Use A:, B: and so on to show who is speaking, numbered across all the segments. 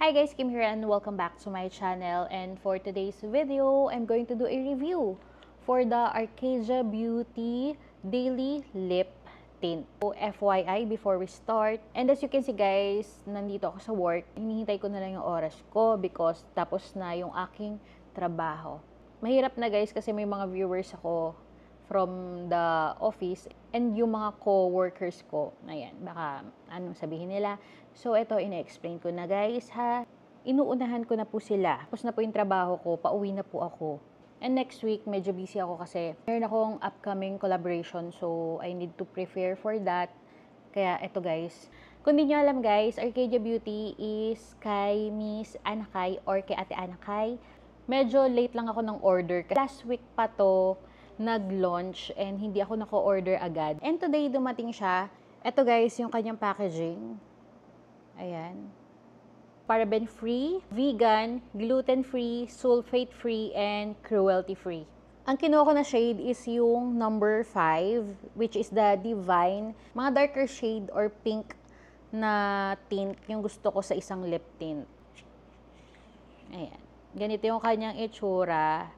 A: Hi guys, Kim here and welcome back to my channel. And for today's video, I'm going to do a review for the Arcadia Beauty Daily Lip Tint. So, FYI before we start. And as you can see guys, nandito ako sa work. Hinihintay ko na lang yung oras ko because tapos na yung aking trabaho. Mahirap na guys kasi may mga viewers ako from the office and yung mga co-workers ko. Ayan, baka anong sabihin nila. So, ito, ina-explain ko na guys, ha. Inuunahan ko na po sila. Tapos na po yung trabaho ko, pauwi na po ako. And next week, medyo busy ako kasi meron akong upcoming collaboration. So, I need to prepare for that. Kaya, ito guys. Kung di nyo alam guys, Arcadia Beauty is kay Miss Anakay or kay Ate Anakay. Medyo late lang ako ng order. Last week pa to nag-launch and hindi ako nako-order agad. And today, dumating siya. Ito guys, yung kanyang packaging. Ayan. Paraben-free, vegan, gluten-free, sulfate-free, and cruelty-free. Ang kinuha ko na shade is yung number 5, which is the Divine. Mga darker shade or pink na tint yung gusto ko sa isang lip tint. Ayan. Ganito yung kanyang itsura.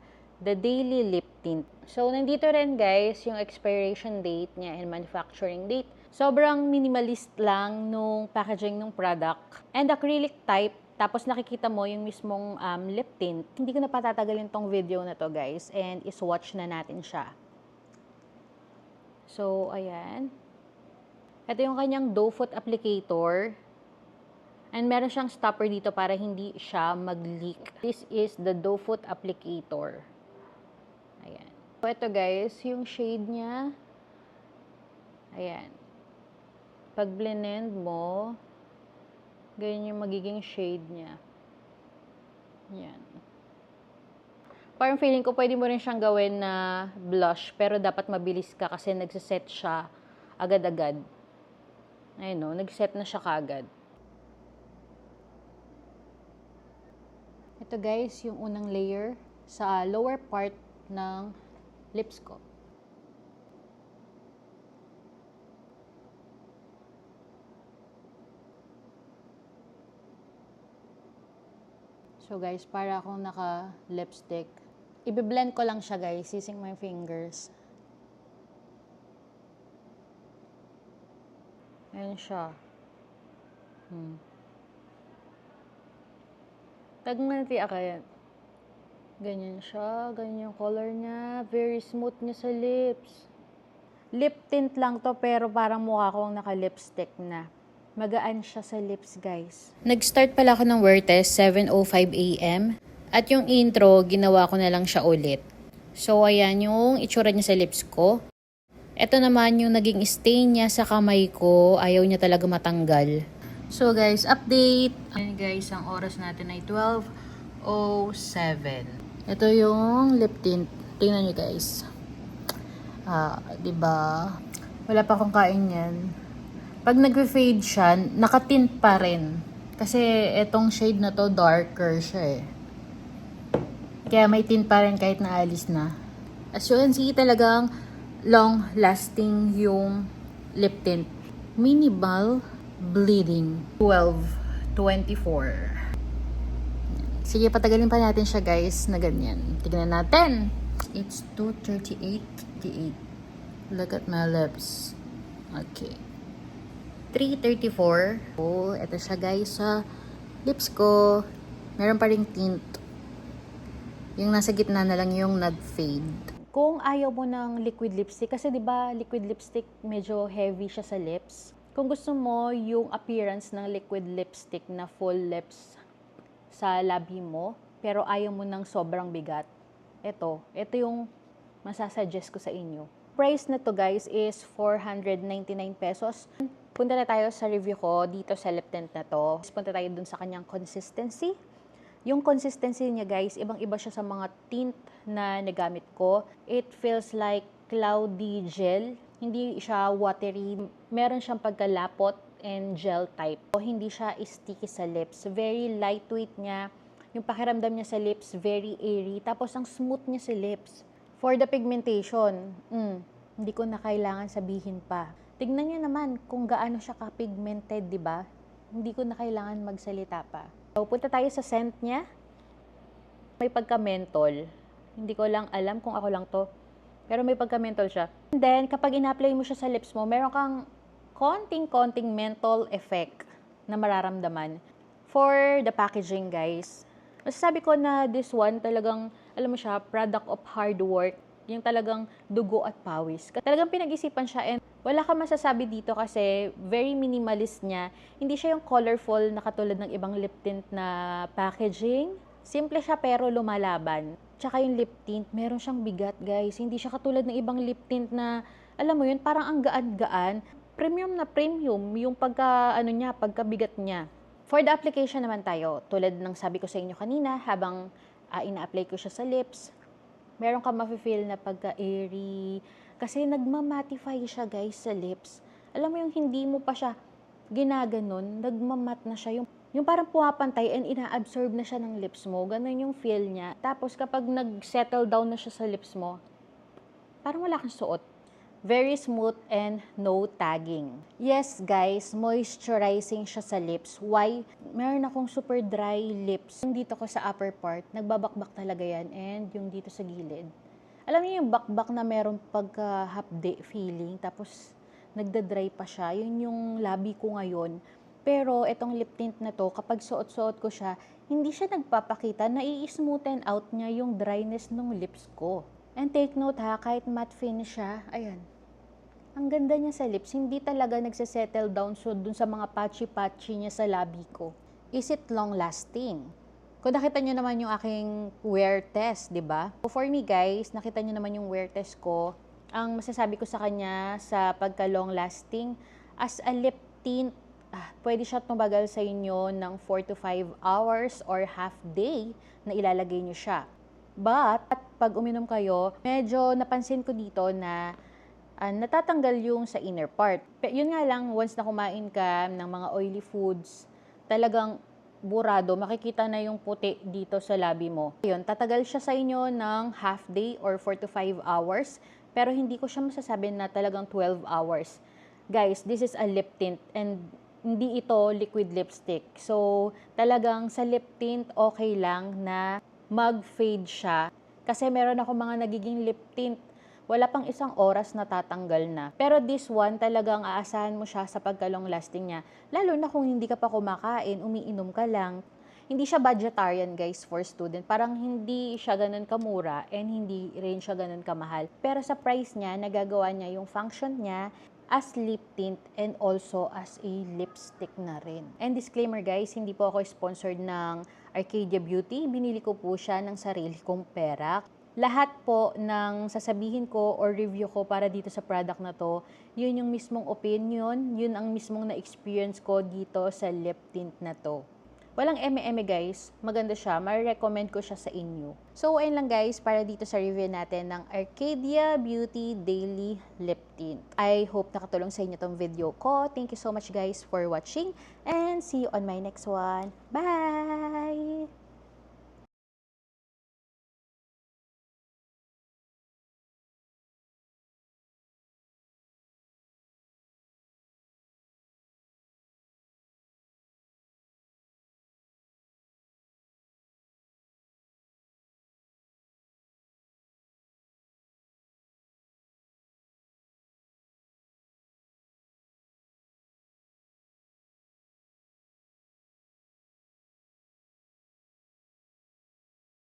A: The Daily Lip Tint. So, nandito rin guys yung expiration date niya and manufacturing date. Sobrang minimalist lang nung packaging ng product. And acrylic type, tapos nakikita mo yung mismong lip tint. Hindi ko na patatagalin tong video na to guys and iswatch na natin siya. So, ayan. Ito yung kanyang doe foot applicator. And meron siyang stopper dito para hindi siya mag-leak. This is the doe foot applicator. Ayan. So, ito guys, yung shade niya. Ayan. Pag blend mo, ganyan yung magiging shade niya. Ayan. Parang feeling ko pwede mo rin siyang gawin na blush, pero dapat mabilis ka kasi nagsiset siya agad-agad. Ayun no, nagset na siya kaagad. Ito guys, yung unang layer sa lower part ng lips ko. So guys, para akong naka-lipstick. Ibe-blend ko lang siya guys, using my fingers. Ayan siya. Tagmanti ako. Ganyan siya, ganyan yung color niya. Very smooth niya sa lips. Lip tint lang to pero parang mukha akong naka-lipstick na. Magaan siya sa lips, guys. Nag-start pala ako ng wear test 7:05 AM. At yung intro, ginawa ko na lang siya ulit. So, ayan yung itsura niya sa lips ko. Ito naman yung naging stain niya sa kamay ko. Ayaw niya talaga matanggal. So, guys, update. Ayan, guys, ang oras natin ay 12:07. Ito yung lip tint. Tingnan niyo, guys. Diba? Wala pa akong kain yan. Pag nag-fade siya, nakatint pa rin. Kasi etong shade na to, darker siya eh. Kaya may tint pa rin kahit naalis na. As you can see, talagang long-lasting yung lip tint. Minimal bleeding. 12:24. Sige, patagalin pa natin siya guys na ganyan. Tignan natin. It's 2:38. Look at my lips. Okay. 3:34. Oh, ito siya guys sa lips ko. Meron pa ring tint. Yung nasa gitna na lang yung nag-fade. Kung ayaw mo ng liquid lipstick, kasi 'di ba liquid lipstick medyo heavy siya sa lips. Kung gusto mo yung appearance ng liquid lipstick na full lips sa labi mo, pero ayaw mo ng sobrang bigat, ito yung masasuggest ko sa inyo. Price na to guys is 499 pesos. Punta na tayo sa review ko dito sa lip tint na to. Punta tayo dun sa kanyang consistency. Yung consistency niya guys, ibang-iba siya sa mga tint na nagamit ko. It feels like cloudy gel. Hindi siya watery. Meron siyang pagkalapot and gel type. O, hindi siya sticky sa lips. Very lightweight niya. Yung pakiramdam niya sa lips, very airy. Tapos ang smooth niya sa lips. For the pigmentation, hindi ko na kailangan sabihin pa. Tignan niyo naman kung gaano siya ka-pigmented, di ba? Hindi ko na kailangan magsalita pa. So, punta tayo sa scent niya. May pagka-mentol. Hindi ko lang alam kung ako lang to. Pero may pagka-mentol siya. And then, kapag ina-apply mo siya sa lips mo, meron kang konting menthol effect na mararamdaman. For the packaging, guys, masasabi ko na this one talagang, alam mo siya, product of hard work. Yung talagang dugo at pawis. Talagang pinag-isipan siya and wala ka masasabi dito kasi very minimalist niya. Hindi siya yung colorful na katulad ng ibang lip tint na packaging. Simple siya pero lumalaban. Tsaka yung lip tint, meron siyang bigat, guys. Hindi siya katulad ng ibang lip tint na, alam mo yun, parang ang gaan-gaan. Premium na premium yung pagkabigat niya. For the application naman tayo, tulad ng sabi ko sa inyo kanina, habang ina-apply ko siya sa lips, meron ka mafe-feel na pagka-airy. Kasi nagmamatify siya, guys, sa lips. Alam mo yung hindi mo pa siya ginaganon, nagmamat na siya. Yung parang pumapantay and ina-absorb na siya ng lips mo. Ganun yung feel niya. Tapos kapag nag-settle down na siya sa lips mo, parang wala kang suot. Very smooth and no tagging. Yes, guys, moisturizing siya sa lips. Why? Meron akong super dry lips. Yung dito ko sa upper part, nagbabakbak talaga yan. And yung dito sa gilid. Alam niyo yung bakbak na meron pagka-hapde feeling. Tapos nagda-dry pa siya. Yun yung labi ko ngayon. Pero itong lip tint na to, kapag suot-suot ko siya, hindi siya nagpapakita na i-smoothen out niya yung dryness ng lips ko. And take note ha, kahit matte finish siya, ayan. Ang ganda niya sa lips, hindi talaga nagsasettle down so dun sa mga patchy-patchy niya sa labi ko. Is it long-lasting? Kung nakita nyo naman yung aking wear test, di ba? For me guys, nakita nyo naman yung wear test ko. Ang masasabi ko sa kanya sa pagka-long-lasting, as a lip tint, pwede siya tumagal sa inyo ng 4 to 5 hours or half day na ilalagay nyo siya. But, pag uminom kayo, medyo napansin ko dito na natatanggal yung sa inner part. Yun nga lang, once na kumain ka ng mga oily foods, talagang burado, makikita na yung puti dito sa labi mo. Yun, tatagal siya sa inyo ng half day or 4 to 5 hours, pero hindi ko siya masasabi na talagang 12 hours. Guys, this is a lip tint and hindi ito liquid lipstick. So, talagang sa lip tint, okay lang na mag-fade siya. Kasi meron ako mga nagiging lip tint, wala pang isang oras na tatanggal na. Pero this one, talagang aasahan mo siya sa pagka-long lasting niya. Lalo na kung hindi ka pa kumakain, umiinom ka lang. Hindi siya budgetarian, guys, for student. Parang hindi siya ganun kamura and hindi rin siya ganun kamahal. Pero sa price niya, nagagawa niya yung function niya as lip tint and also as a lipstick na rin. And disclaimer guys, hindi po ako sponsored ng Arcadia Beauty. Binili ko po siya ng sarili kong pera. Lahat po ng sasabihin ko or review ko para dito sa product na to, yun yung mismong opinion, yun ang mismong na-experience ko dito sa lip tint na to. Walang eme-eme guys, maganda siya, ma-recommend ko siya sa inyo. So ayun lang guys, para dito sa review natin ng Arcadia Beauty Daily Lip Tint. I hope nakatulong sa inyo tong video ko. Thank you so much guys for watching and see you on my next one. Bye!